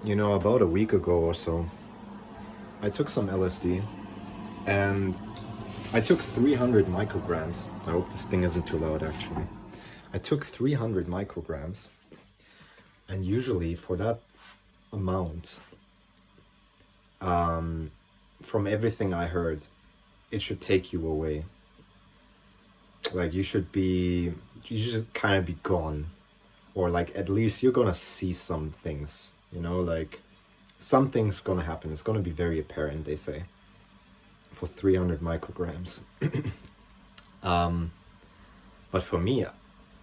About a week ago or so, I took some LSD and I took 300 micrograms. I hope this thing isn't too loud actually. I took 300 micrograms, and usually for that amount, from everything I heard, it should take you away. Like you should kind of be gone, or like at least you're gonna see some things, like something's gonna happen. It's gonna be very apparent, they say, for 300 micrograms. But for me,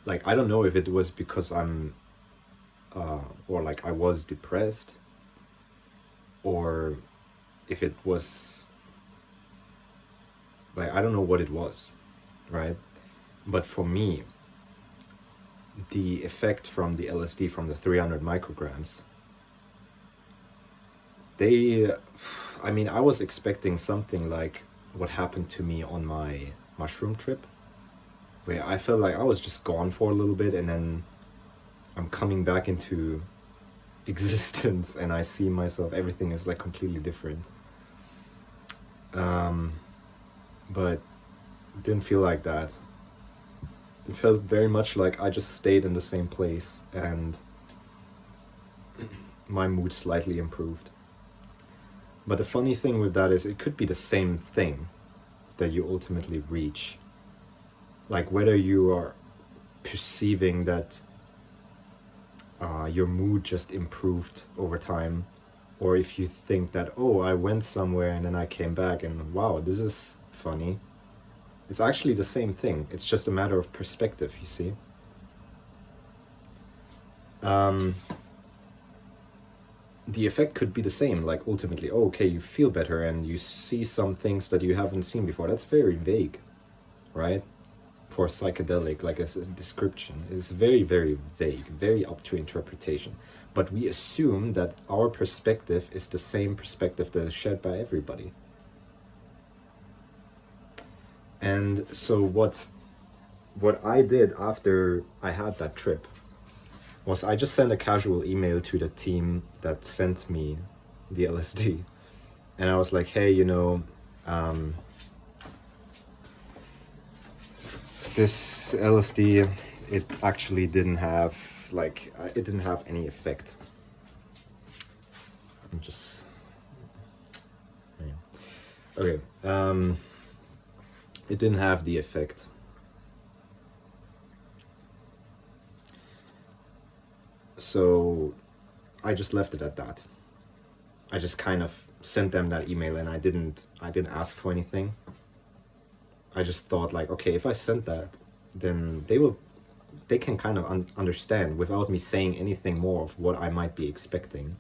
like I don't know if it was because or like I was depressed, or if it was like I don't know what it was, right? But for me, the effect from the LSD from the 300 micrograms, they, I mean, I was expecting something like what happened to me on my mushroom trip, where I felt like I was just gone for a little bit and then I'm coming back into existence and I see myself, everything is like completely different. But it didn't feel like that. It felt very much like I just stayed in the same place and my mood slightly improved. But the funny thing with that is it could be the same thing that you ultimately reach. Like whether you are perceiving that your mood just improved over time, or if you think that, oh, I went somewhere and then I came back and wow, this is funny. It's actually the same thing. It's just a matter of perspective, you see. The effect could be the same, like ultimately, oh, okay, you feel better and you see some things that you haven't seen before. That's very vague, right? For psychedelic, like as a description, is very, very vague, very up to interpretation. But we assume that our perspective is the same perspective that is shared by everybody. And so what I did after I had that trip was I just sent a casual email to the team that sent me the LSD, and I was like, hey, this LSD, it actually didn't have it didn't have any effect. I'm just yeah. Okay. It didn't have the effect. So I just left it at that. I just kind of sent them that email and I didn't ask for anything. I just thought like, okay, if I sent that, then they can kind of understand without me saying anything more of what I might be expecting.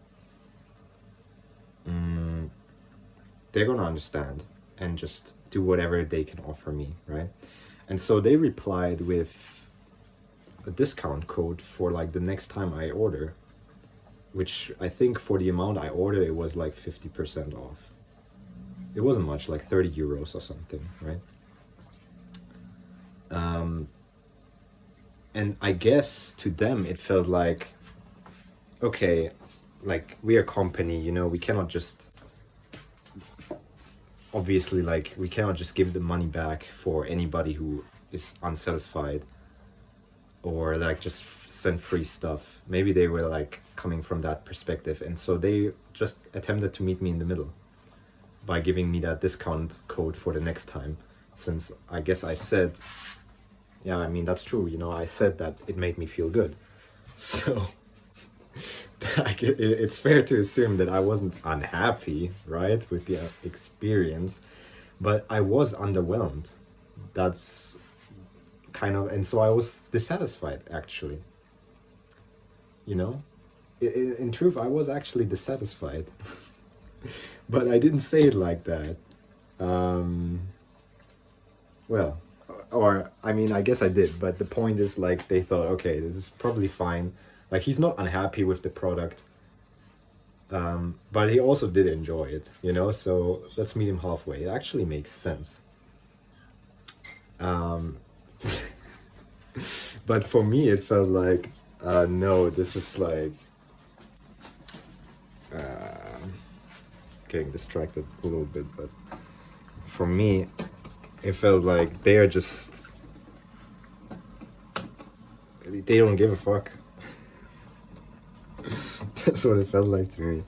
They're gonna understand and just do whatever they can offer me, right? And so they replied with a discount code for like the next time I order, which I think for the amount I ordered, it was like 50% off. It wasn't much, like 30 euros or something, right? And I guess to them it felt like, okay, like we're a company, we cannot just, obviously, like we cannot just give the money back for anybody who is unsatisfied, or like just send free stuff. Maybe they were like coming from that perspective, and so they just attempted to meet me in the middle by giving me that discount code for the next time, since I guess I said, yeah, I mean, that's true, I said that it made me feel good. So it's fair to assume that I wasn't unhappy, right, with the experience, but I was underwhelmed. That's kind of, and so I was dissatisfied, actually. You know, in truth, I was actually dissatisfied, but I didn't say it like that. Well, or I mean, I guess I did, but the point is like they thought, okay, this is probably fine. Like he's not unhappy with the product, but he also did enjoy it, So let's meet him halfway. It actually makes sense. But for me, it felt like, no, this is like, getting distracted a little bit, but for me, it felt like they are just, they don't give a fuck. That's what it felt like to me.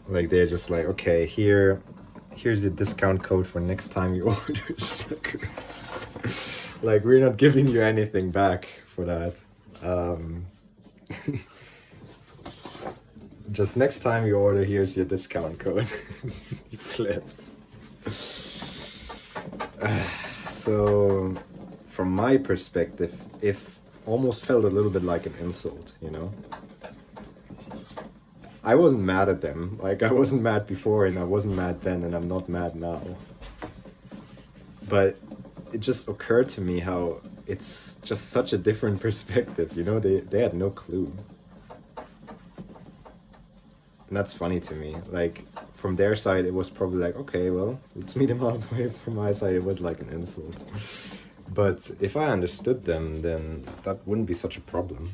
Like they're just like, okay, here's your discount code for next time you order, sucker. Like, we're not giving you anything back for that. Just next time you order, here's your discount code. You flipped. So, from my perspective, it almost felt a little bit like an insult, you know? I wasn't mad at them. Like, I wasn't mad before, and I wasn't mad then, and I'm not mad now. But it just occurred to me how it's just such a different perspective, you know? They had no clue. And that's funny to me. Like, from their side, it was probably like, okay, well, let's meet them halfway. From my side, it was like an insult. But if I understood them, then that wouldn't be such a problem.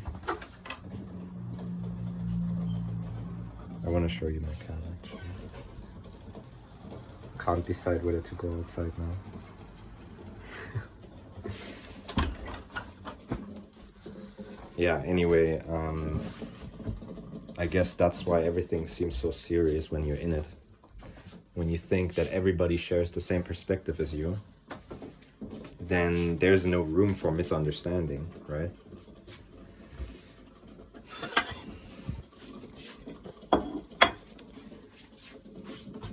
I want to show you my cat, actually. Can't decide whether to go outside now. Yeah, anyway, I guess that's why everything seems so serious when you're in it. When you think that everybody shares the same perspective as you, then there's no room for misunderstanding, right?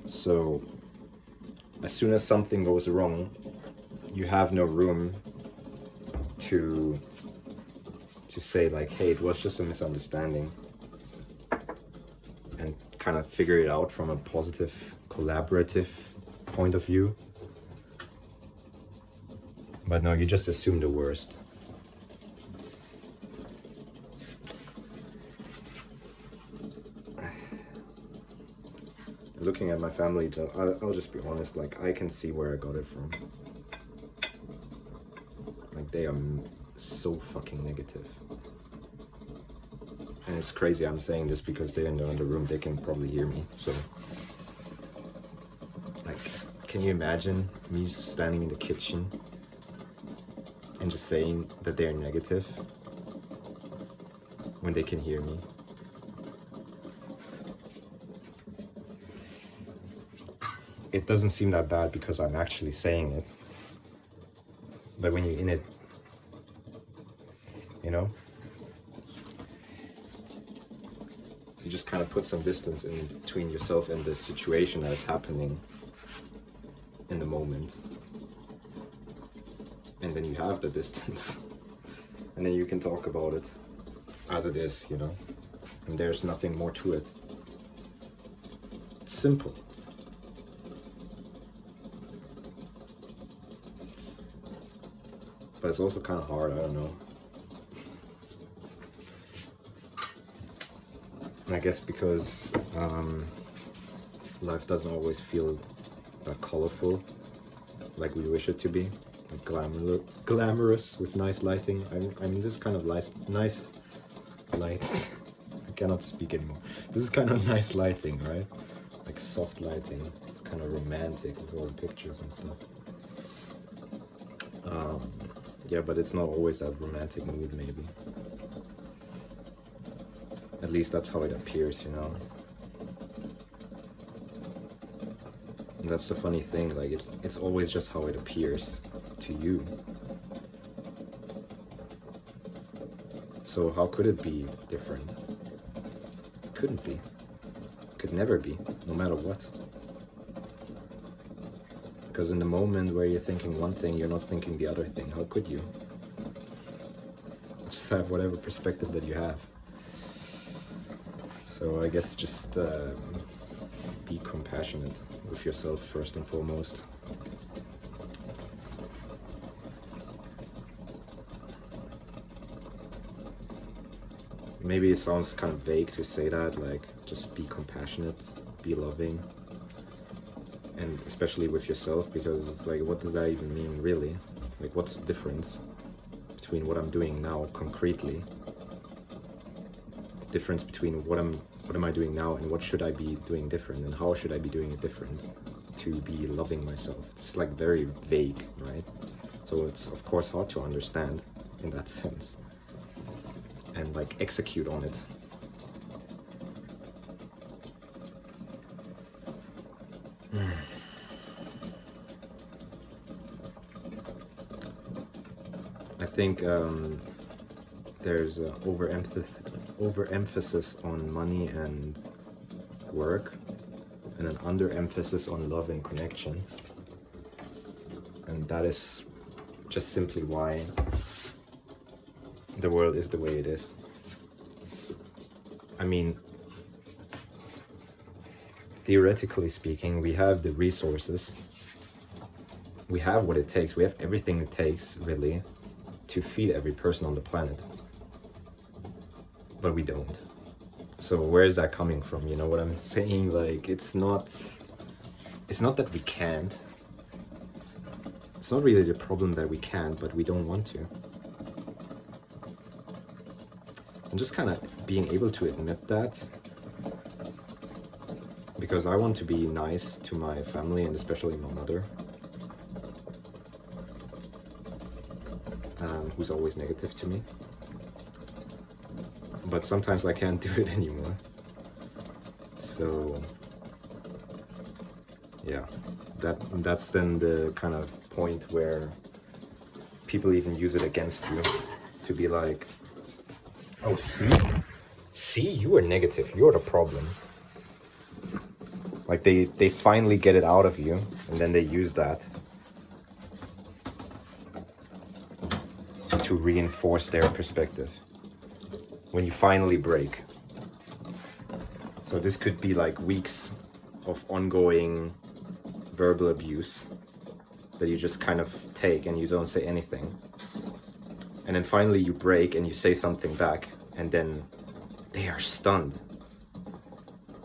So, as soon as something goes wrong, you have no room to say like, hey, it was just a misunderstanding, and kind of figure it out from a positive, collaborative point of view. But no, you just assume the worst. Looking at my family, I'll just be honest, like, I can see where I got it from. Like, they are so fucking negative. And it's crazy I'm saying this because they're in the other room, they can probably hear me, so. Like, can you imagine me standing in the kitchen and just saying that they're negative when they can hear me? It doesn't seem that bad because I'm actually saying it. But when you're in it, you know, you just kind of put some distance in between yourself and the situation that is happening in the moment. And then you have the distance. And then you can talk about it as it is, you know. And there's nothing more to it. It's simple. But it's also kind of hard, I don't know. And I guess because life doesn't always feel that colorful like we wish it to be, like glamorous with nice lighting. I mean, this kind of nice light. I cannot speak anymore. This is kind of nice lighting, right? Like soft lighting. It's kind of romantic with all the pictures and stuff. Yeah, but it's not always that romantic mood, maybe. At least that's how it appears, you know. And that's the funny thing, like it's always just how it appears to you. So how could it be different? It couldn't be. It could never be, no matter what. Because in the moment where you're thinking one thing, you're not thinking the other thing. How could you? Just have whatever perspective that you have. So I guess just be compassionate with yourself first and foremost. Maybe it sounds kind of vague to say that, like, just be compassionate, be loving. And especially with yourself, because it's like, what does that even mean, really? Like, what's the difference between what I'm doing now concretely? The difference between what I'm what am I doing now, and what should I be doing different, and how should I be doing it different to be loving myself? It's like very vague, right? So it's of course hard to understand in that sense and like execute on it. I think there's overemphasis on money and work, and an underemphasis on love and connection. And that is just simply why the world is the way it is. I mean, theoretically speaking, we have the resources. We have what it takes. We have everything it takes, really, to feed every person on the planet. But we don't. So where is that coming from? You know what I'm saying? Like, it's not that we can't. It's not really the problem that we can't, but we don't want to. And just kind of being able to admit that, because I want to be nice to my family and especially my mother, who's always negative to me. But sometimes I can't do it anymore. So yeah, that's then the kind of point where people even use it against you, to be like, oh, see, you are negative, you're the problem. Like they finally get it out of you, and then they use that to reinforce their perspective when you finally break. So this could be like weeks of ongoing verbal abuse that you just kind of take and you don't say anything. And then finally you break and you say something back, and then they are stunned.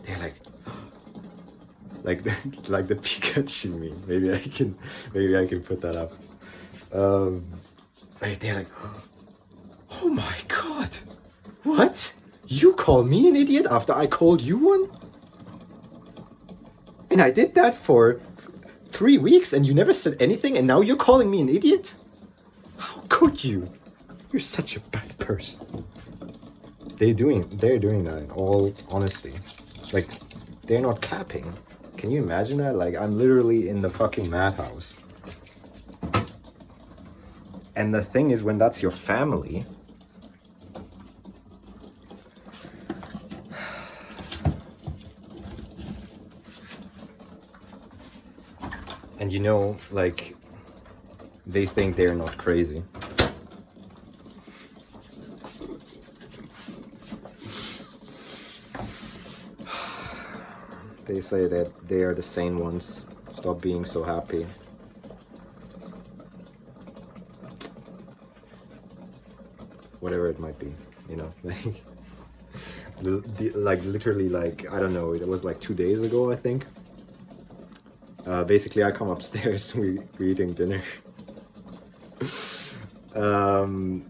They're like, like the Pikachu meme. Maybe I can put that up. They're like, oh my god, what? You call me an idiot after I called you one? And I did that for 3 weeks and you never said anything, and now you're calling me an idiot? How could you? You're such a bad person. They're doing that in all honesty. Like, they're not capping. Can you imagine that? Like, I'm literally in the fucking madhouse. And the thing is, when that's your family, and you know, like, they think they're not crazy. They say that they are the sane ones. Stop being so happy. Whatever it might be, you know, like literally, like, I don't know, it was like 2 days ago, I think. Basically, I come upstairs, we're eating dinner, and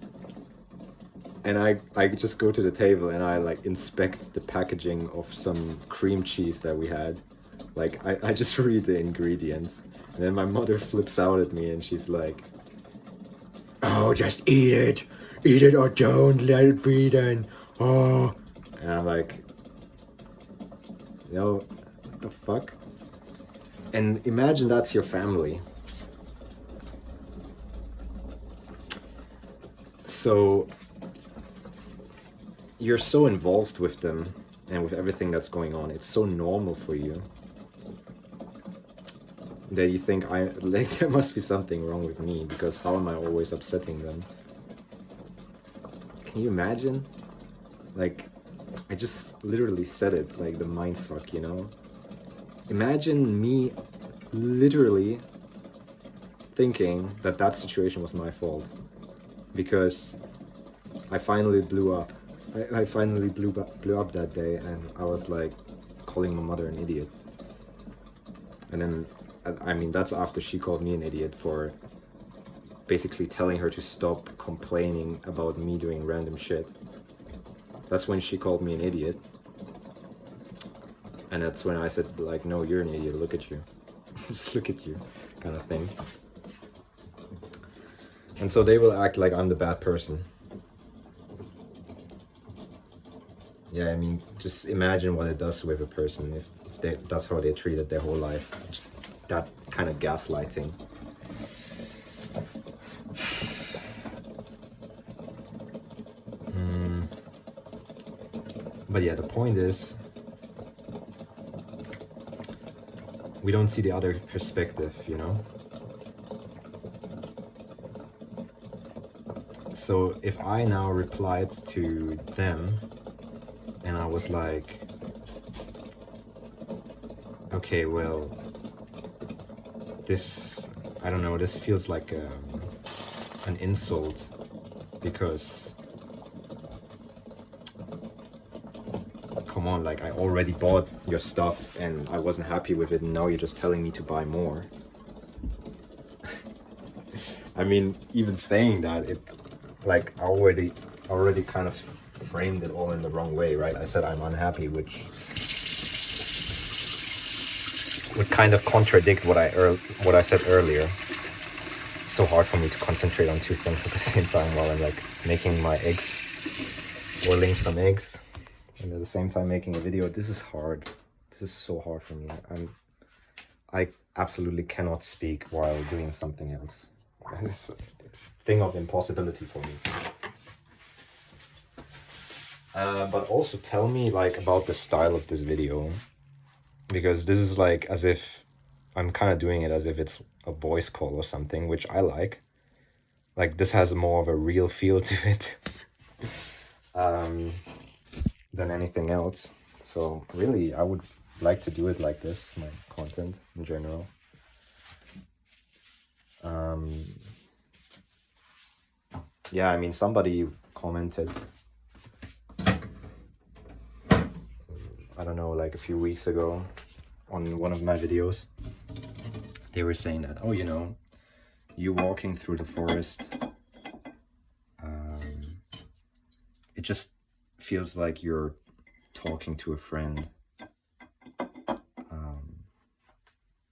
I just go to the table and I like inspect the packaging of some cream cheese that we had. Like, I just read the ingredients, and then my mother flips out at me and she's like, oh, just eat it. Eat it or don't, let it be then. Oh. And I'm like, yo, what the fuck? And imagine that's your family. So you're so involved with them and with everything that's going on. It's so normal for you that you think like, there must be something wrong with me, because how am I always upsetting them? Can you imagine? Like, I just literally said it, like the mindfuck, you know? Imagine me literally thinking that that situation was my fault because I finally blew up. I finally blew up that day, and I was like calling my mother an idiot. And then, I mean, that's after she called me an idiot for basically telling her to stop complaining about me doing random shit. That's when she called me an idiot. And that's when I said, like, no, you're an idiot, look at you. Just look at you, kind of thing. And so they will act like I'm the bad person. Yeah, I mean, just imagine what it does with a person if that's how they treated their whole life. Just that kind of gaslighting. But yeah, the point is, we don't see the other perspective, you know? So if I now replied to them and I was like, okay, well, this, I don't know, this feels like an insult because, come on, like I already bought your stuff and I wasn't happy with it and now you're just telling me to buy more. I mean, even saying that, it, like, I already kind of framed it all in the wrong way, right? I said I'm unhappy, which would kind of contradict what I said earlier. It's so hard for me to concentrate on two things at the same time while I'm like making my eggs, boiling some eggs, and at the same time making a video. This is hard. This is so hard for me. I absolutely cannot speak while doing something else. It's a thing of impossibility for me. But also tell me like about the style of this video, because this is like as if I'm kind of doing it as if it's a voice call or something, which I like. Like this has more of a real feel to it than anything else. So really, I would like to do it like this, my content in general. Yeah, I mean, somebody commented, I don't know, like a few weeks ago on one of my videos. They were saying that, oh, you know, you walking through the forest, it just feels like you're talking to a friend.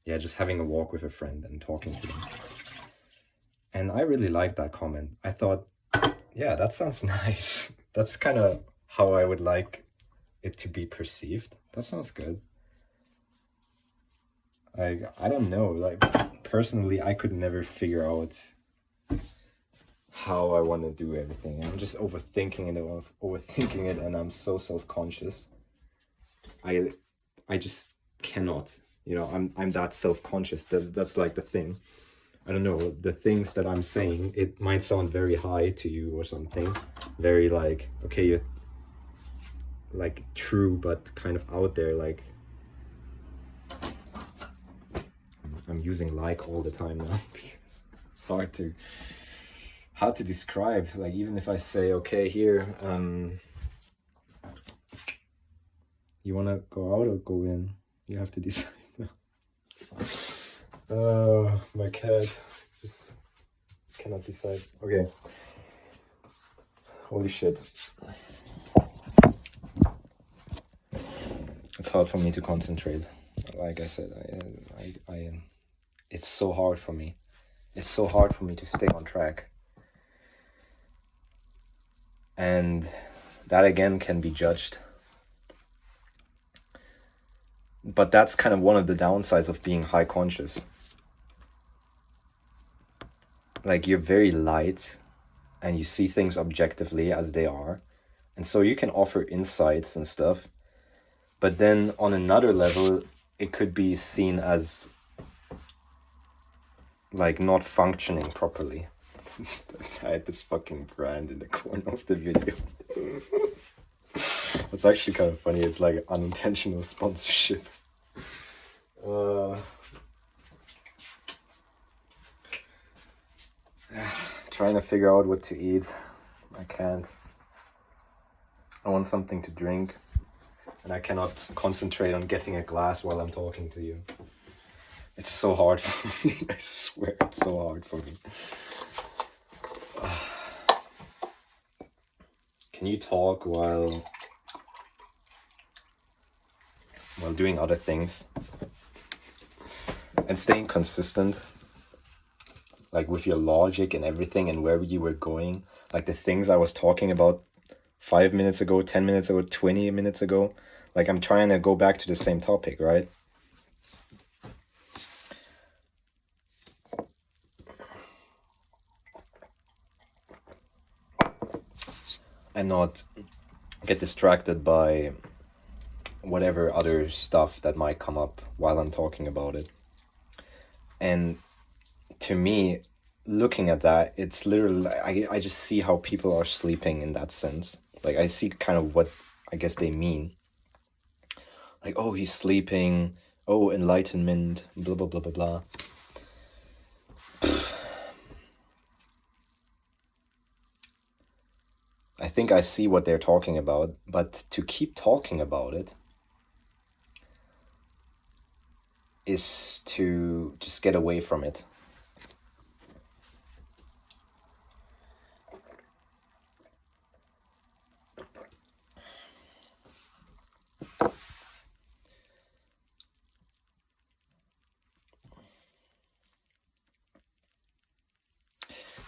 Yeah, just having a walk with a friend and talking to them. And I really liked that comment. I thought, yeah, that sounds nice. That's kind of how I would like it to be perceived. That sounds good. Like, I don't know, like, personally, I could never figure out how I want to do everything. I'm just overthinking it, and I'm so self-conscious. I just cannot, you know, I'm that self-conscious. That's like the thing. I don't know, the things that I'm saying, it might sound very high to you or something, very like, okay, you're like true, but kind of out there. Like, I'm using like all the time now because it's hard to describe. Like, even if I say, okay, here, you want to go out or go in? You have to decide now. My cat just cannot decide. Okay. Holy shit. It's hard for me to concentrate. Like I said, I it's so hard for me. It's so hard for me to stay on track. And that again can be judged. But that's kind of one of the downsides of being high conscious. Like, you're very light and you see things objectively as they are. And so you can offer insights and stuff. But then on another level, it could be seen as like not functioning properly. I had this fucking brand in the corner of the video. It's actually kind of funny. It's like unintentional sponsorship. Trying to figure out what to eat. I can't. I want something to drink, and I cannot concentrate on getting a glass while I'm talking to you. It's so hard for me. I swear, it's so hard for me. Can you talk while while doing other things, and staying consistent, like with your logic and everything and where you were going, like the things I was talking about 5 minutes ago, 10 minutes ago, 20 minutes ago, like I'm trying to go back to the same topic, right? And not get distracted by whatever other stuff that might come up while I'm talking about it. And to me, looking at that, it's literally, I just see how people are sleeping in that sense. Like I see kind of what I guess they mean. Like, oh, he's sleeping, oh, enlightenment, blah, blah, blah, blah, blah. I think I see what they're talking about, but to keep talking about it is to just get away from it.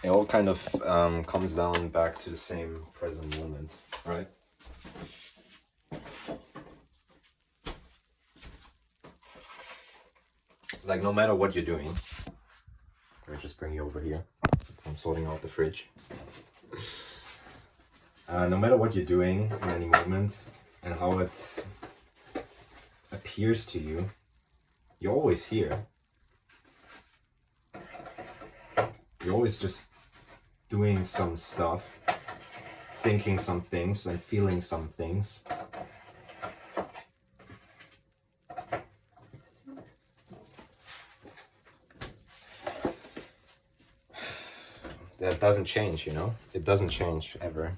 It all kind of comes down back to the same present moment, right? Like no matter what you're doing, I'll just bring you over here. I'm sorting out the fridge. No matter what you're doing in any moment and how it appears to you, you're always here. You're always just doing some stuff, thinking some things and feeling some things. That doesn't change, you know? It doesn't change ever.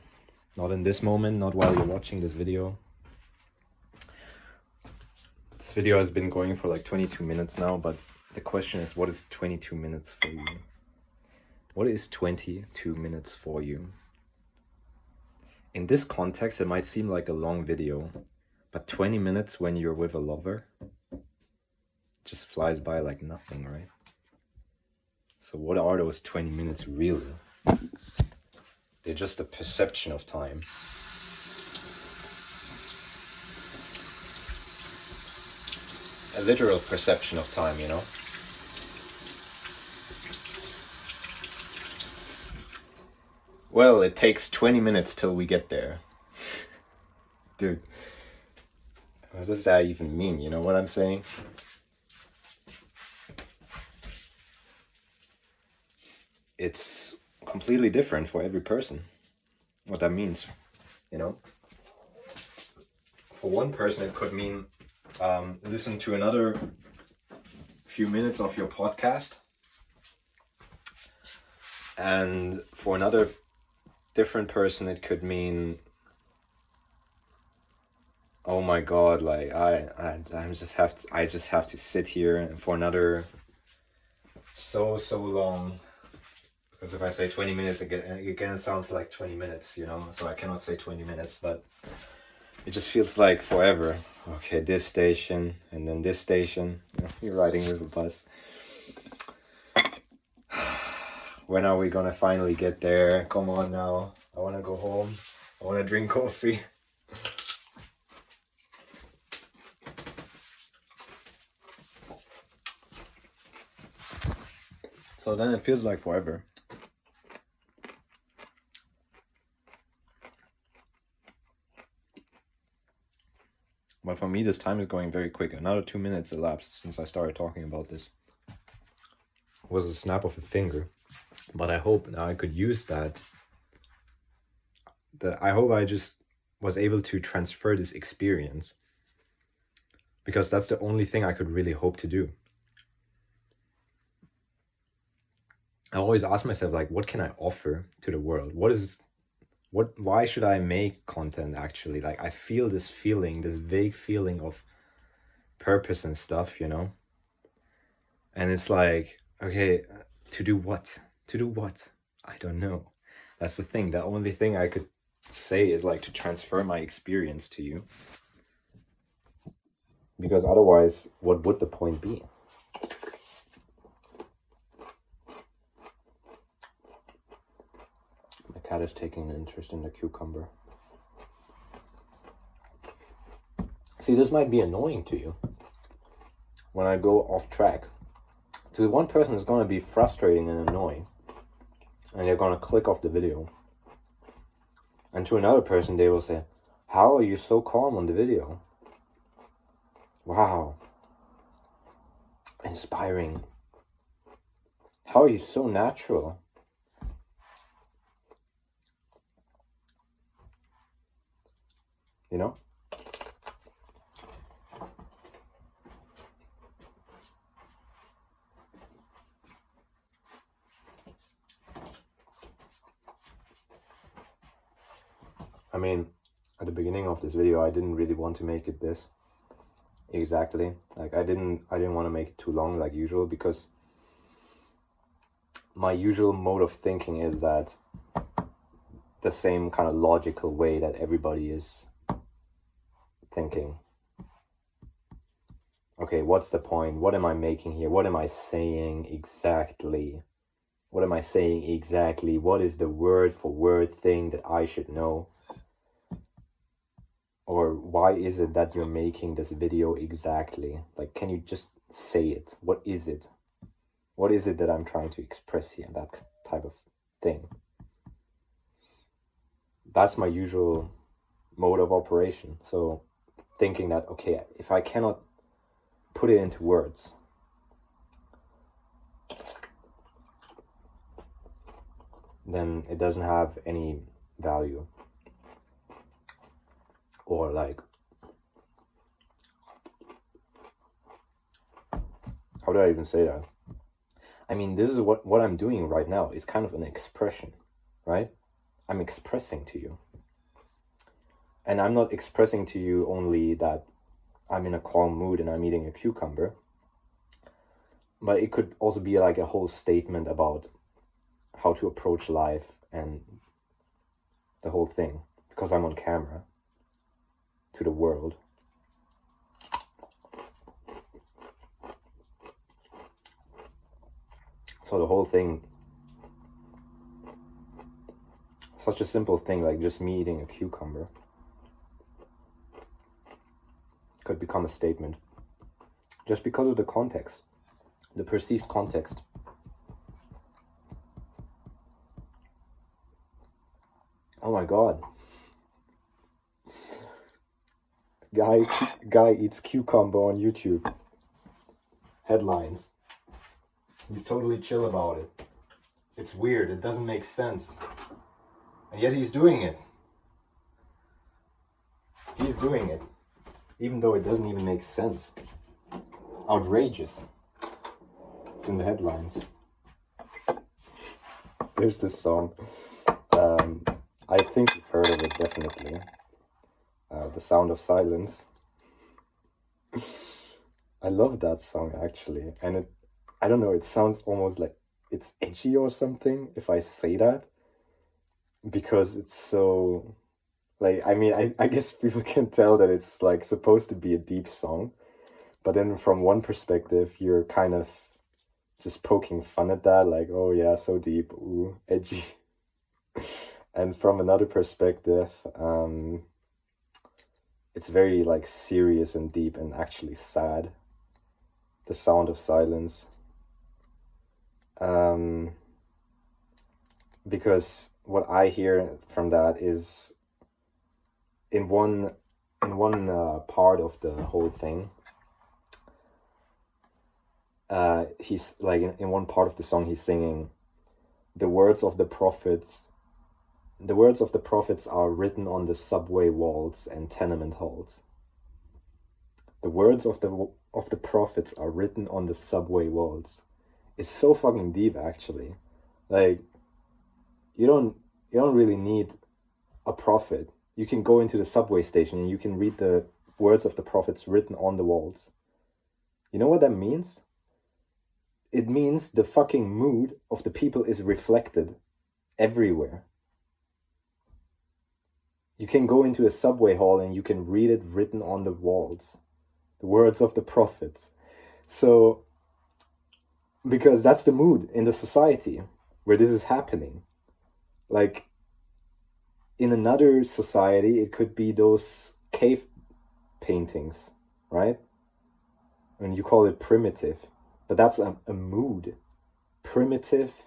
Not in this moment, not while you're watching this video. This video has been going for like 22 minutes now, but the question is, what is 22 minutes for you? What is 22 minutes for you? In this context, it might seem like a long video, but 20 minutes when you're with a lover just flies by like nothing, right? So what are those 20 minutes really? They're just a perception of time. A literal perception of time, you know? Well, it takes 20 minutes till we get there. Dude, what does that even mean? You know what I'm saying? It's completely different for every person, what that means, you know? For one person, it could mean listen to another few minutes of your podcast. And for another different person, it could mean, oh my God, like I just have to sit here. And for another so long, because if I say 20 minutes again it sounds like 20 minutes, you know, so I cannot say 20 minutes, but it just feels like forever. Okay, this station and then this station. You're riding with a bus. When are we gonna finally get there? Come on now. I wanna go home. I wanna drink coffee. So then it feels like forever. But for me, this time is going very quick. Another 2 minutes elapsed since I started talking about this. It was a snap of a finger. But I hope now I could use that. I hope I just was able to transfer this experience. Because that's the only thing I could really hope to do. I always ask myself, like, what can I offer to the world? Why should I make content actually? Like, I feel this feeling, this vague feeling of purpose and stuff, you know? And it's like, okay, to do what? To do what? I don't know. That's the thing. The only thing I could say is like to transfer my experience to you. Because otherwise, what would the point be? My cat is taking an interest in the cucumber. See, this might be annoying to you when I go off track. To one person, it's going to be frustrating and annoying, and they're going to click off the video. And to another person, they will say, how are you so calm on the video? Wow. Inspiring. How are you so natural? You know? I mean, at the beginning of this video, I didn't really want to make it this exactly. Like I didn't want to make it too long like usual, because my usual mode of thinking is that the same kind of logical way that everybody is thinking. Okay, what's the point? What am I making here? What am I saying exactly? What am I saying exactly? What is the word for word thing that I should know? Or why is it that you're making this video exactly? Like, can you just say it? What is it? What is it that I'm trying to express here? That type of thing. That's my usual mode of operation. So thinking that, okay, if I cannot put it into words, then it doesn't have any value. Or like, how do I even say that? I mean, this is what I'm doing right now. It's kind of an expression, right? I'm expressing to you. And I'm not expressing to you only that I'm in a calm mood and I'm eating a cucumber. But it could also be like a whole statement about how to approach life and the whole thing. Because I'm on camera to the world. So the whole thing, such a simple thing like just me eating a cucumber, could become a statement. Just because of the context, the perceived context. Oh my god. Guy eats cucumber on YouTube. Headlines. He's totally chill about it. It's weird, it doesn't make sense. And yet he's doing it. He's doing it. Even though it doesn't even make sense. Outrageous. It's in the headlines. There's this song. I think you've heard of it, definitely. The Sound of Silence. I love that song, actually. And I don't know, it sounds almost like it's edgy or something, if I say that. Because it's so... Like, I mean, I guess people can tell that it's, like, supposed to be a deep song. But then from one perspective, you're kind of just poking fun at that. Like, oh yeah, so deep, ooh, edgy. And from another perspective, it's very, like, serious and deep and actually sad. The Sound of Silence. Because what I hear from that is in one part of the whole thing, he's like in one part of the song he's singing, the words of the prophets are written on the subway walls and tenement halls. The words of the prophets are written on the subway walls. It's so fucking deep, actually. Like, you don't really need a prophet. You can go into the subway station and you can read the words of the prophets written on the walls. You know what that means? It means the fucking mood of the people is reflected everywhere. You can go into a subway hall and you can read it written on the walls. the words of the prophets. So, because that's the mood in the society where this is happening. Like, in another society, it could be those cave paintings, right? And you call it primitive, but that's a mood. Primitive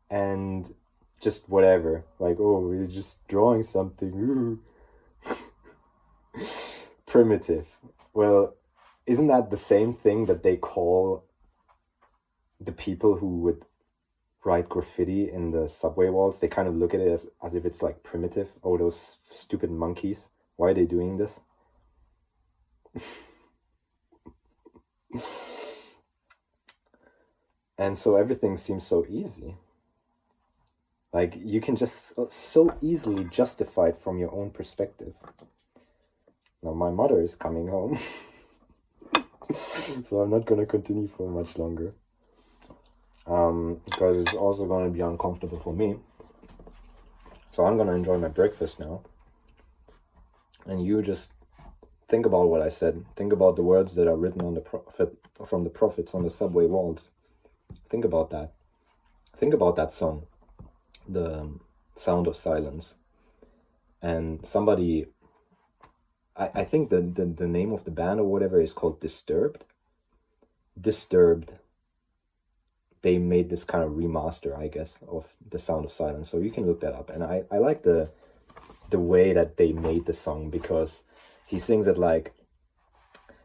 and just whatever. Like, oh, we're just drawing something. Primitive. Well, isn't that the same thing that they call the people who would write graffiti in the subway walls? They kind of look at it as if it's like primitive. Oh, those stupid monkeys. Why are they doing this? And so everything seems so easy. Like, you can just so easily justify it from your own perspective. Now, my mother is coming home. So I'm not going to continue for much longer. Because it's also going to be uncomfortable for me. So I'm going to enjoy my breakfast now. And you just think about what I said. Think about the words that are written on from the prophets on the subway walls. Think about that. Think about that song, The Sound of Silence. And somebody, I think the name of the band or whatever is called Disturbed. Disturbed. They made this kind of remaster, I guess, of The Sound of Silence. So you can look that up. And I like the way that they made the song, because he sings it like,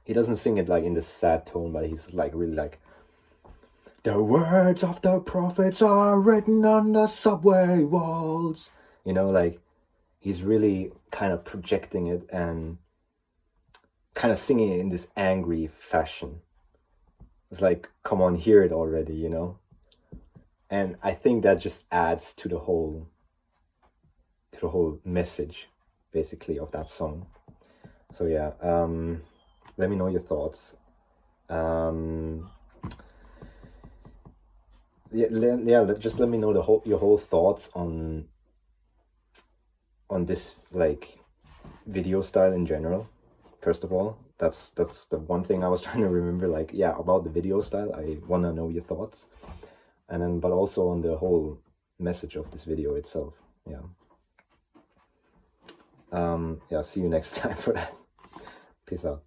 he doesn't sing it like in this sad tone, but he's like really like, the words of the prophets are written on the subway walls. You know, like, he's really kind of projecting it and kind of singing it in this angry fashion. It's like, come on, hear it already, you know? And I think that just adds to the whole message, basically, of that song. So yeah, let me know your thoughts. Just let me know your whole thoughts on this, like, video style in general. First of all, that's the one thing I was trying to remember, like, yeah, about the video style. I want to know your thoughts. And then, but also on the whole message of this video itself. Yeah. See you next time for that. Peace out.